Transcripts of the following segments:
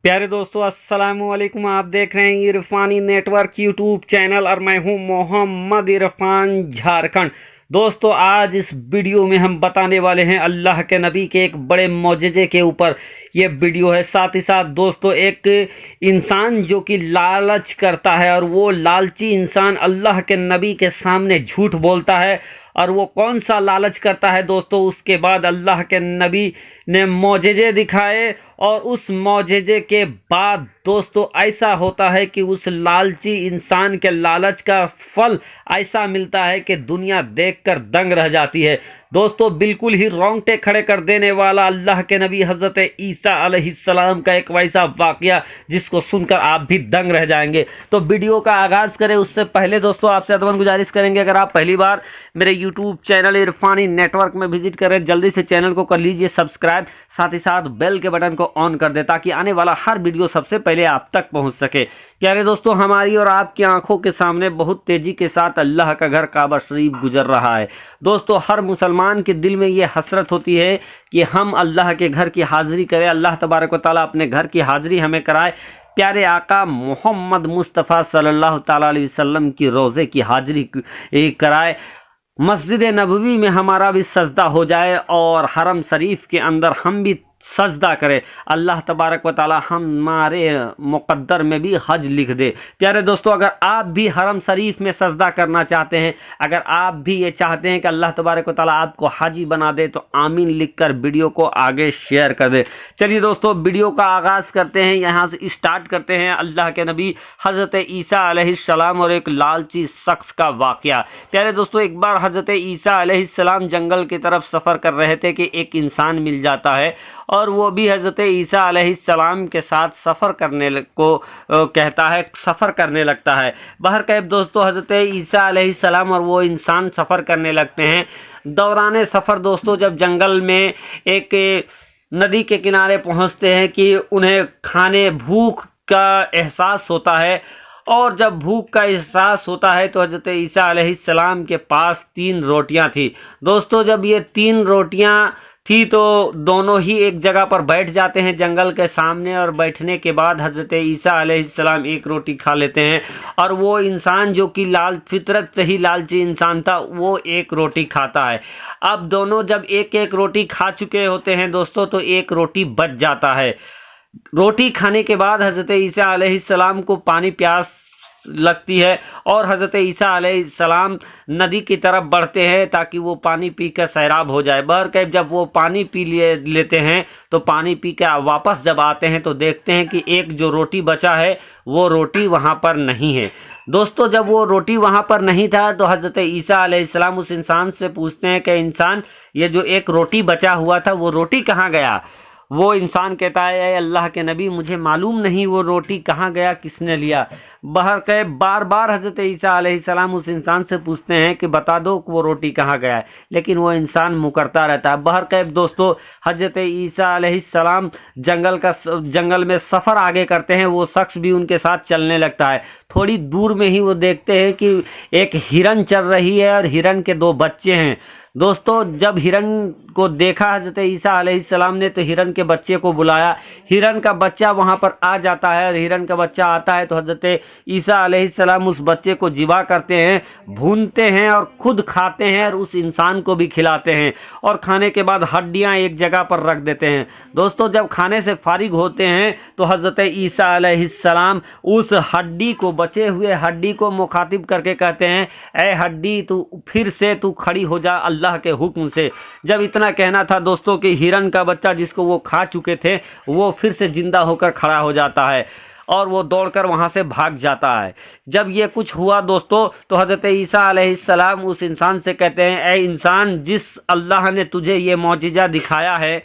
प्यारे दोस्तों, अस्सलाम वालेकुम। आप देख रहे हैं इरफानी नेटवर्क यूट्यूब चैनल और मैं हूं मोहम्मद इरफान झारखंड। दोस्तों, आज इस वीडियो में हम बताने वाले हैं अल्लाह के नबी के एक बड़े मौजज़े के ऊपर ये वीडियो है। साथ ही साथ दोस्तों, एक इंसान जो कि लालच करता है और वो लालची इंसान अल्लाह के नबी के सामने झूठ बोलता है। और वो कौन सा लालच करता है दोस्तों, उसके बाद अल्लाह के नबी ने मौजज़े दिखाए और उस मौजज़े के बाद दोस्तों ऐसा होता है कि उस लालची इंसान के लालच का फल ऐसा मिलता है कि दुनिया देखकर दंग रह जाती है। दोस्तों, बिल्कुल ही रोंगटे खड़े कर देने वाला अल्लाह के नबी हज़रत ईसा अलैहिस्सलाम का एक वैसा वाक़या जिसको सुनकर आप भी दंग रह जाएंगे। तो वीडियो का आगाज़ करें उससे पहले दोस्तों, आपसे अदबन गुजारिश करेंगे, अगर आप पहली बार मेरे यूट्यूब चैनल इरफानी नेटवर्क में विजिट करें, जल्दी से चैनल को कर लीजिए सब्सक्राइब, साथ ही साथ बेल के बटन को ऑन कर दे ताकि आने वाला हर वीडियो सबसे पहले आप तक पहुंच सके। प्यारे दोस्तों, हमारी और आपकी आंखों के सामने बहुत तेजी के साथ अल्लाह का घर काबा शरीफ गुजर रहा है। दोस्तों, हर मुसलमान के दिल में ये हसरत होती है कि हम अल्लाह के घर की हाजिरी करें, अल्लाह तबारक व तआला अपने घर की हाजिरी हमें कराए, प्यारे आका मोहम्मद मुस्तफ़ा सल्लल्लाहु ताला अलैहि वसल्लम की रोज़े की हाजिरी कराए, मस्जिद नबवी में हमारा भी सजदा हो जाए और हरम शरीफ के अंदर हम भी सजदा करें। अल्लाह तबारक व तआला हमारे मुक़द्दर में भी हज लिख दे। प्यारे दोस्तों, अगर आप भी हरम शरीफ में सजदा करना चाहते हैं, अगर आप भी ये चाहते हैं कि अल्लाह तबारक व तआला आपको हाजी बना दे, तो आमीन लिखकर वीडियो को आगे शेयर कर दे। चलिए दोस्तों, वीडियो का आगाज़ करते हैं, यहाँ से स्टार्ट करते हैं अल्लाह के नबी हज़रत ईसा अलैहिस्सलाम और एक लालची शख्स का वाक़या। प्यारे दोस्तों, एक बार हज़रत ईसा अलैहिस्सलाम जंगल की तरफ सफ़र कर रहे थे कि एक इंसान मिल जाता है और वो भी हज़रत ईसा अलैहिस्सलाम के साथ सफ़र करने को कहता है, सफ़र करने लगता है। बहरकैफ दोस्तों, हज़रत ईसा अलैहिस्सलाम और वो इंसान सफ़र करने लगते हैं। दौरान सफ़र दोस्तों, जब जंगल में एक नदी के किनारे पहुंचते हैं कि उन्हें खाने भूख का एहसास होता है, और जब भूख का एहसास होता है तो हज़रत ईसा अलैहिस्सलाम के पास 3 रोटियां थी। दोस्तों, जब ये 3 रोटियां थी तो दोनों ही एक जगह पर बैठ जाते हैं जंगल के सामने, और बैठने के बाद हज़रत ईसा अलैहिस्सलाम एक रोटी खा लेते हैं और वो इंसान जो कि फितरत से ही लालची इंसान था, वो एक रोटी खाता है। अब दोनों जब एक एक रोटी खा चुके होते हैं दोस्तों, तो एक रोटी बच जाता है। रोटी खाने के बाद हज़रत ईसा अलैहिस्सलाम को पानी प्यास लगती है और हज़रत ईसा अलैहिस्सलाम नदी की तरफ बढ़ते हैं ताकि वो पानी पीकर सैराब हो जाए। बहरकैफ जब वो पानी पी लेते हैं तो पानी पी के वापस जब आते हैं तो देखते हैं कि एक जो रोटी बचा है वो रोटी वहाँ पर नहीं है। दोस्तों, जब वो रोटी वहाँ पर नहीं था तो हज़रत ईसा अलैहिस्सलाम उस इंसान से पूछते हैं कि इंसान, ये जो एक रोटी बचा हुआ था वो रोटी कहाँ गया? वो इंसान कहता है, अल्लाह के नबी, मुझे मालूम नहीं वो रोटी कहाँ गया, किसने लिया। बहरकैफ बार बार हज़रत ईसा अलैहिस्सलाम उस इंसान से पूछते हैं कि बता दो कि वो रोटी कहाँ गया है, लेकिन वो इंसान मुकरता रहता है। बहरकैफ दोस्तों, हज़रत ईसा अलैहिस्सलाम जंगल में सफ़र आगे करते हैं, वो शख्स भी उनके साथ चलने लगता है। थोड़ी दूर में ही वो देखते हैं कि एक हिरन चल रही है और हिरन के 2 बच्चे हैं। दोस्तों, जब हिरन को देखा हज़रत ईसा अलैहिस्सलाम ने तो हिरन के बच्चे को बुलाया। हिरन का बच्चा वहाँ पर आ जाता है और हिरन का बच्चा आता है तो हज़रत ईसा अलैहिस्सलाम उस बच्चे को ज़िबा करते हैं, भूनते हैं और खुद खाते हैं और उस इंसान को भी खिलाते हैं, और खाने के बाद हड्डियाँ एक जगह पर रख देते हैं। दोस्तों, जब खाने से फारिग होते हैं तो हज़रत ईसा अलैहिस्सलाम उस हड्डी को, बचे हुए हड्डी को मुखातिब करके कहते हैं, ऐ हड्डी, तू फिर से तू खड़ी हो जा अल्लाह के हुक्म से। जब इतना कहना था दोस्तों कि हिरन का बच्चा जिसको वो खा चुके थे वो फिर से जिंदा होकर खड़ा हो जाता है और वो दौड़कर वहाँ से भाग जाता है। जब ये कुछ हुआ दोस्तों तो हज़रत ईसा अलैहिस्सलाम उस इंसान से कहते हैं, ऐ इंसान, जिस अल्लाह ने तुझे ये मौजिज़ा दिखाया है,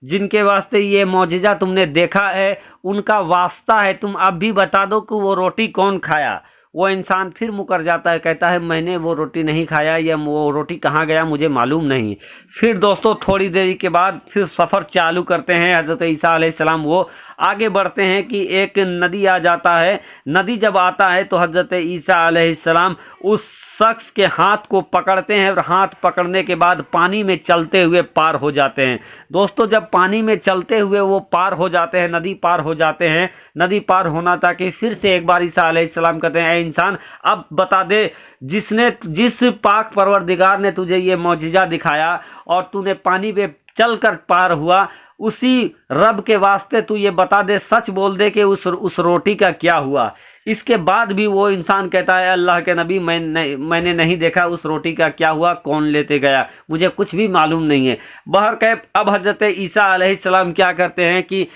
जिनके वास्ते ये मौजिज़ा तुमने देखा है, उनका वास्ता है, तुम अब भी बता दो कि वो रोटी कौन खाया। वो इंसान फिर मुकर जाता है, कहता है, मैंने वो रोटी नहीं खाया, या वो रोटी कहाँ गया मुझे मालूम नहीं। फिर दोस्तों, थोड़ी देरी के बाद फिर सफ़र चालू करते हैं हज़रत ईसा अलैहिस्सलाम, वो आगे बढ़ते हैं कि एक नदी आ जाता है। नदी जब आता है तो हज़रत ईसा अलैहिस्सलाम उस शख्स के हाथ को पकड़ते हैं और हाथ पकड़ने के बाद पानी में चलते हुए पार हो जाते हैं। दोस्तों, जब पानी में चलते हुए वो पार हो जाते हैं, नदी पार हो जाते हैं, नदी पार होना था कि फिर से एक बार ईसा अलैहिस्सलाम कहते हैं, ऐ इंसान, अब बता दे, जिस पाक परवरदिगार ने तुझे ये मौजिज़ा दिखाया और तूने पानी में चलकर पार हुआ, उसी रब के वास्ते तू ये बता दे, सच बोल दे कि उस रोटी का क्या हुआ। इसके बाद भी वो इंसान कहता है, अल्लाह के नबी, मैंने नहीं देखा उस रोटी का क्या हुआ, कौन लेते गया, मुझे कुछ भी मालूम नहीं है। बहरकैफ अब हज़रत ईसा अलैहिस्सलाम क्या करते हैं कि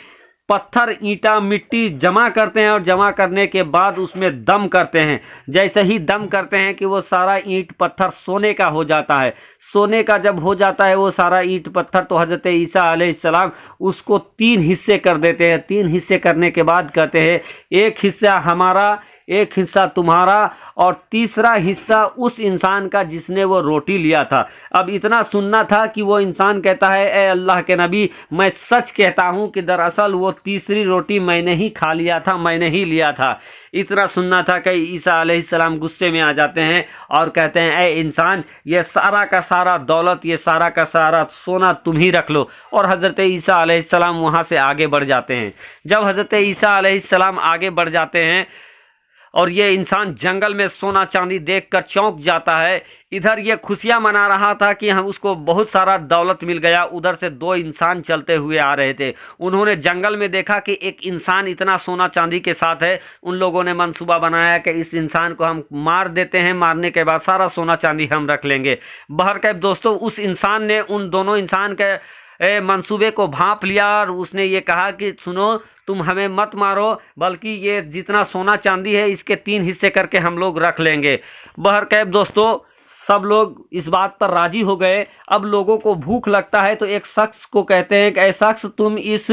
पत्थर, ईंटा, मिट्टी जमा करते हैं और जमा करने के बाद उसमें दम करते हैं। जैसे ही दम करते हैं कि वो सारा ईंट पत्थर सोने का हो जाता है। सोने का जब हो जाता है वो सारा ईंट पत्थर, तो हज़रत ईसा अलैहिस्सलाम उसको 3 हिस्से कर देते हैं। 3 हिस्से करने के बाद कहते हैं, एक हिस्सा हमारा, एक हिस्सा तुम्हारा और तीसरा हिस्सा उस इंसान का जिसने वो रोटी लिया था। अब इतना सुनना था कि वो इंसान कहता है, ए अल्लाह के नबी, मैं सच कहता हूँ कि दरअसल वो तीसरी रोटी मैंने ही खा लिया था, मैंने ही लिया था। इतना सुनना था कि ईसा अलैहिस्सलाम गुस्से में आ जाते हैं और कहते हैं, ए इंसान, ये सारा का सारा दौलत, ये सारा का सारा सोना तुम ही रख लो। और हज़रत ईसा अलैहिस्सलाम वहाँ से आगे बढ़ जाते हैं। जब हज़रत ईसा अलैहिस्सलाम आगे बढ़ जाते हैं और ये इंसान जंगल में सोना चांदी देखकर चौंक जाता है। इधर ये खुशियां मना रहा था कि हम उसको बहुत सारा दौलत मिल गया। उधर से 2 इंसान चलते हुए आ रहे थे। उन्होंने जंगल में देखा कि एक इंसान इतना सोना चांदी के साथ है। उन लोगों ने मंसूबा बनाया कि इस इंसान को हम मार देते हैं, मारने के बाद सारा सोना चांदी हम रख लेंगे। बहरकैफ दोस्तों, उस इंसान ने उन दोनों इंसान के मंसूबे को भांप लिया और उसने ये कहा कि सुनो, तुम हमें मत मारो, बल्कि ये जितना सोना चांदी है इसके 3 हिस्से करके हम लोग रख लेंगे। बहरकैफ दोस्तों, सब लोग इस बात पर राजी हो गए। अब लोगों को भूख लगता है तो एक शख्स को कहते हैं कि ऐ शख्स, तुम इस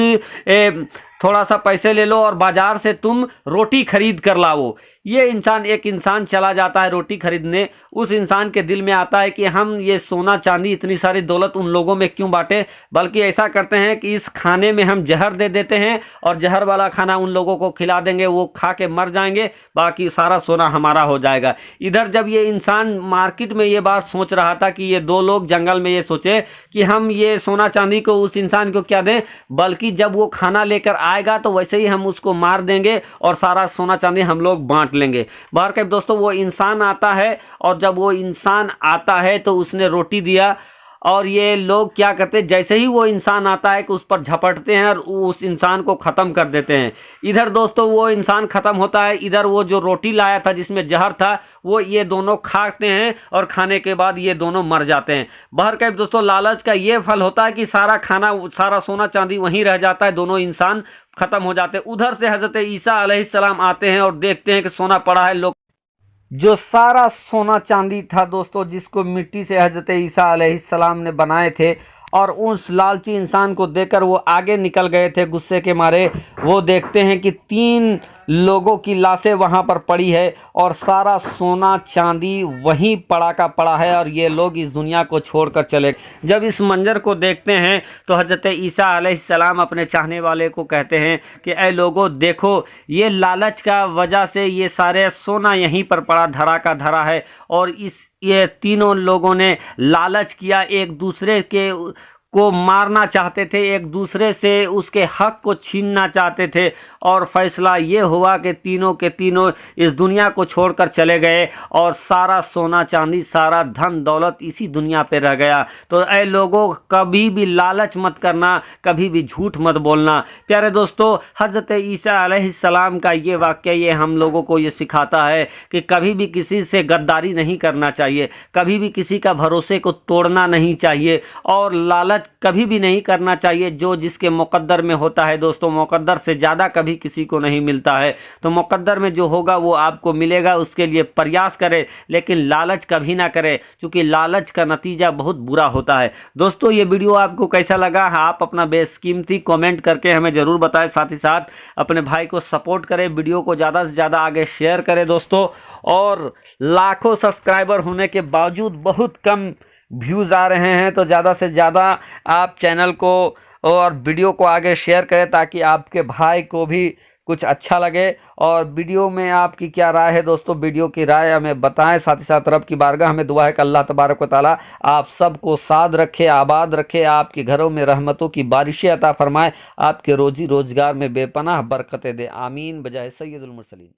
थोड़ा सा पैसे ले लो और बाजार से तुम रोटी खरीद कर लाओ। एक इंसान चला जाता है रोटी खरीदने। उस इंसान के दिल में आता है कि हम ये सोना चांदी, इतनी सारी दौलत उन लोगों में क्यों बांटे, बल्कि ऐसा करते हैं कि इस खाने में हम जहर दे देते हैं और जहर वाला खाना उन लोगों को खिला देंगे, वो खा के मर जाएंगे, बाकी सारा सोना हमारा हो जाएगा। इधर जब ये इंसान मार्केट में ये बात सोच रहा था कि ये 2 लोग जंगल में ये सोचे कि हम ये सोना चांदी को उस इंसान को क्या दें, बल्कि जब वो खाना लेकर आएगा तो वैसे ही हम उसको मार देंगे और सारा सोना चांदी हम लोग बांट लेंगे। बहरकैफ दोस्तों, वो इंसान आता है और जब वो इंसान आता है तो उसने रोटी दिया और ये लोग क्या करते हैं, जैसे ही वो इंसान आता है कि उस पर झपटते हैं और उस इंसान को ख़त्म कर देते हैं। इधर दोस्तों वो इंसान ख़त्म होता है, इधर वो जो रोटी लाया था जिसमें जहर था वो ये दोनों खाते हैं और खाने के बाद ये दोनों मर जाते हैं। बहरकैफ दोस्तों, लालच का ये फल होता है कि सारा खाना, सारा सोना चांदी वहीं रह जाता है, दोनों इंसान ख़त्म हो जाते हैं। उधर से हज़रत ईसा अलैहिस्सलाम आते हैं और देखते हैं कि सोना पड़ा है। लोग जो सारा सोना चांदी था दोस्तों, जिसको मिट्टी से हज़रत ईसा अलैहिस्सलाम ने बनाए थे, और उस लालची इंसान को देखकर वो आगे निकल गए थे गुस्से के मारे। वो देखते हैं कि 3 लोगों की लाशें वहाँ पर पड़ी है और सारा सोना चांदी वहीं पड़ा का पड़ा है और ये लोग इस दुनिया को छोड़कर चले। जब इस मंजर को देखते हैं तो हज़रत ईसा अलैहिस्सलाम अपने चाहने वाले को कहते हैं कि ऐ लोगों, देखो, ये लालच का वजह से ये सारे सोना यहीं पर पड़ा धरा का धरा है और ये तीनों लोगों ने लालच किया, एक दूसरे को मारना चाहते थे, एक दूसरे से उसके हक को छीनना चाहते थे और फैसला ये हुआ कि तीनों के तीनों इस दुनिया को छोड़कर चले गए और सारा सोना चांदी, सारा धन दौलत इसी दुनिया पे रह गया। तो ऐ लोगों, कभी भी लालच मत करना, कभी भी झूठ मत बोलना। प्यारे दोस्तों, हज़रत ईसा अलैहिस्सलाम का ये वाक़या ये हम लोगों को ये सिखाता है कि कभी भी किसी से गद्दारी नहीं करना चाहिए, कभी भी किसी का भरोसे को तोड़ना नहीं चाहिए और लालच कभी भी नहीं करना चाहिए। जो जिसके मुकद्दर में होता है दोस्तों, मुकद्दर से ज़्यादा कभी किसी को नहीं मिलता है। तो मुकद्दर में जो होगा वो आपको मिलेगा, उसके लिए प्रयास करें, लेकिन लालच कभी ना करें, क्योंकि लालच का नतीजा बहुत बुरा होता है। दोस्तों, ये वीडियो आपको कैसा लगा, आप अपना बेशकीमती कमेंट करके हमें ज़रूर बताएं। साथ ही साथ अपने भाई को सपोर्ट करें, वीडियो को ज़्यादा से ज़्यादा आगे शेयर करें दोस्तों। और लाखों सब्सक्राइबर होने के बावजूद बहुत कम व्यूज़ आ रहे हैं, तो ज़्यादा से ज़्यादा आप चैनल को और वीडियो को आगे शेयर करें ताकि आपके भाई को भी कुछ अच्छा लगे। और वीडियो में आपकी क्या राय है दोस्तों, वीडियो की राय हमें बताएं। साथ ही साथ रब की बारगाह हमें दुआ है कि अल्लाह तबारक व तआला आप सबको साद रखे, आबाद रखे, आपके घरों में रहमतों की बारिशें अता फरमाए, आपके रोजी रोजगार में बेपनाह बरकतें दे। आमीन बजाय सैयदुल मुरसलीन।